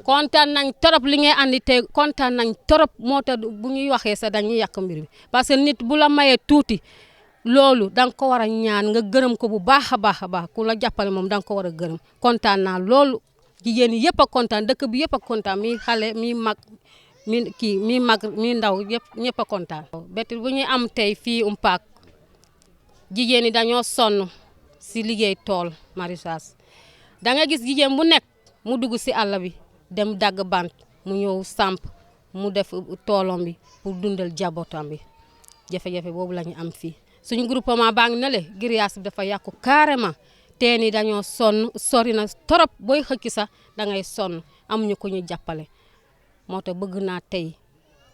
kontaan nañ torop li ngay andi te kontaan nañ torop moo tax bu ñuy waxee sax dañuy yàq mbir bi parce que nit bu la mayee tuuti loolu da nga ko war a ñaan nga gërëm ko bu baax a baax a baax ku la jàppale moom da nga ko war a gërëm kontaan naa loolu jigéen ñi yëpp a kontaan dëkk bi yëpp a kontaan mi xale mi mag mi ndaw yëpp ñëpp a kontaan. bétti bu ñuy am tey fii Mpaak jigéen ñi dañoo sonn si liggéey tool maraîchage da nga gis jigéen bu nekk mu dugg si àll bi dem dagg bant mu ñëw samp mu def toolam bi pour dundal jabootam bi jafe-jafe boobu la ñu am fii suñu groupement baa ngi ne le grillage bi dafa yàqu carrément teen yi dañoo sonn sori na trop booy xëcc sax da ngay sonn amuñu ko ñu jàppale moo tax bëgg naa tey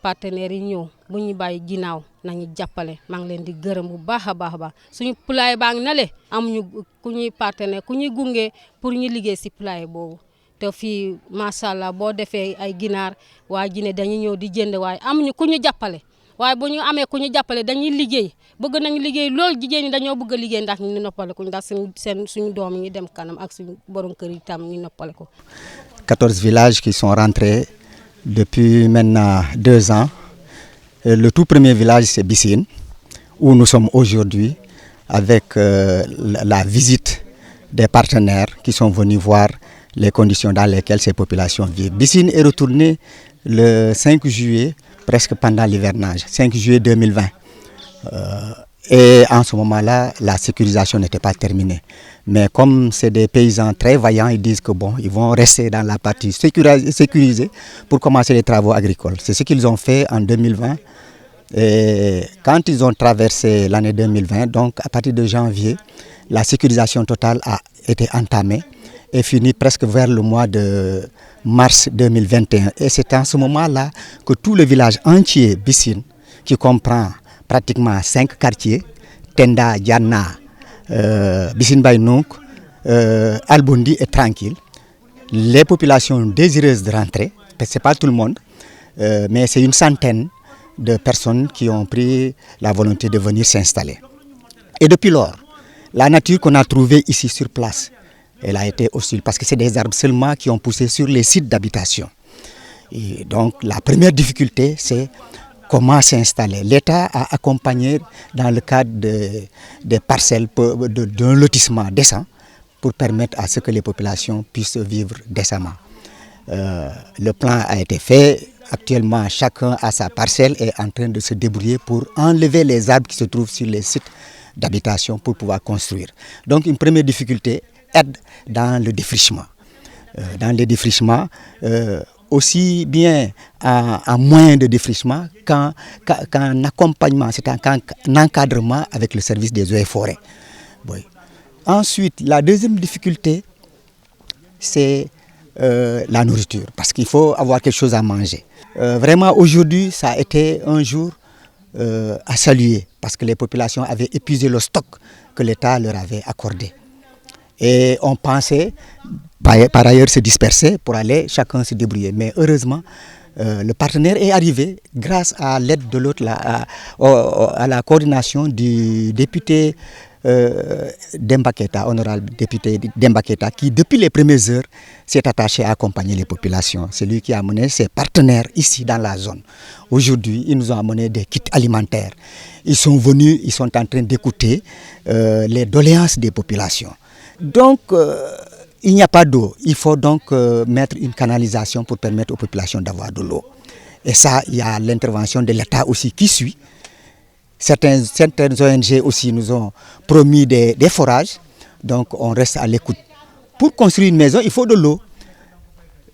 partenaires yi ñëw bu ñu bàyyi ginnaaw nañu jàppale maa ngi leen di gërëm bu baax a baax a baax suñu poulailler baa ngi ne le amuñu ku ñuy partenaire ku ñuy gunge pour ñu liggéey si poulailler boobu te fii macha allah boo defee ay ginaar waa Guinée dañuy ñëw di jënd waaye amuñu ku ñu jàppale waaye bu ñu amee ku ñu jàppale dañuy liggéey bëgg nañu liggéey loolu jigéen ñi dañoo bëgg a liggéey ndax ñu noppale ko ndax suñu doom yi dem kanam ak suñu borom kër yi tam ñu noppale ko. 14 villages qui sont rentrés depuis maintenant 2 ans. Le tout premier village c'est Bissine où nous sommes aujourd'hui avec la visite des partenaires qui sont venus voir les conditions dans lesquelles ces populations vivent. Bissine est retourné le 5 juillet, presque pendant l'hivernage, 5 juillet 2020. Et en ce moment-là, la sécurisation n'était pas terminée. Mais comme c'est des paysans très vaillants, ils disent que bon, ils vont rester dans la partie sécurisée pour commencer les travaux agricoles. C'est ce qu'ils ont fait en 2020. Et quand ils ont traversé l'année 2020, donc à partir de janvier, la sécurisation totale a été entamée et finie presque vers le mois de mars 2021. Et c'est en ce moment-là que tout le village entier, Bissine, qui comprend pratiquement 5 quartiers, Tenda, Diana, Bissine Baynouk, Albondi est tranquille. Les populations désireuses de rentrer, parce que ce n'est pas tout le monde, mais c'est une centaine de personnes qui ont pris la volonté de venir s'installer. Et depuis lors, la nature qu'on a trouvée ici sur place, elle a été hostile parce que c'est des arbres seulement qui ont poussé sur les sites d'habitation. Et donc la première difficulté, c'est comment s'installer. L'État a accompagné dans le cadre des parcelles d'un lotissement décent pour permettre à ce que les populations puissent vivre décemment. Le plan a été fait. Actuellement, chacun a sa parcelle et est en train de se débrouiller pour enlever les arbres qui se trouvent sur les sites d'habitation pour pouvoir construire. Donc une première difficulté aide dans le défrichement. Dans les défrichements, aussi bien en moyen de défrichement qu'en accompagnement, c'est un encadrement avec le service des eaux et forêts. Oui. Ensuite, la deuxième difficulté, c'est la nourriture, parce qu'il faut avoir quelque chose à manger. Vraiment, aujourd'hui, ça a été un jour à saluer, parce que les populations avaient épuisé le stock que l'État leur avait accordé. Et on pensait, par ailleurs, se disperser pour aller chacun se débrouiller. Mais heureusement, le partenaire est arrivé grâce à l'aide de l'autre, à la coordination du député Demba Keita, honorable député Demba Keita, qui depuis les premières heures s'est attaché à accompagner les populations. C'est lui qui a amené ses partenaires ici dans la zone. Aujourd'hui, ils nous ont amené des kits alimentaires. Ils sont venus, ils sont en train d'écouter les doléances des populations. Donc, il n'y a pas d'eau. Il faut donc mettre une canalisation pour permettre aux populations d'avoir de l'eau. Et ça, il y a l'intervention de l'État aussi qui suit. Certaines ONG aussi nous ont promis des forages, donc on reste à l'écoute. Pour construire une maison, il faut de l'eau.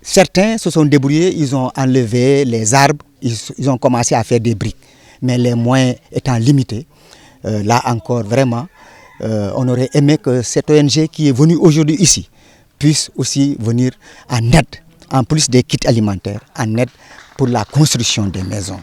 Certains se sont débrouillés, ils ont enlevé les arbres, ils ont commencé à faire des briques. Mais les moyens étant limités, là encore vraiment, on aurait aimé que cette ONG qui est venue aujourd'hui ici puisse aussi venir en aide, en plus des kits alimentaires, en aide pour la construction des maisons.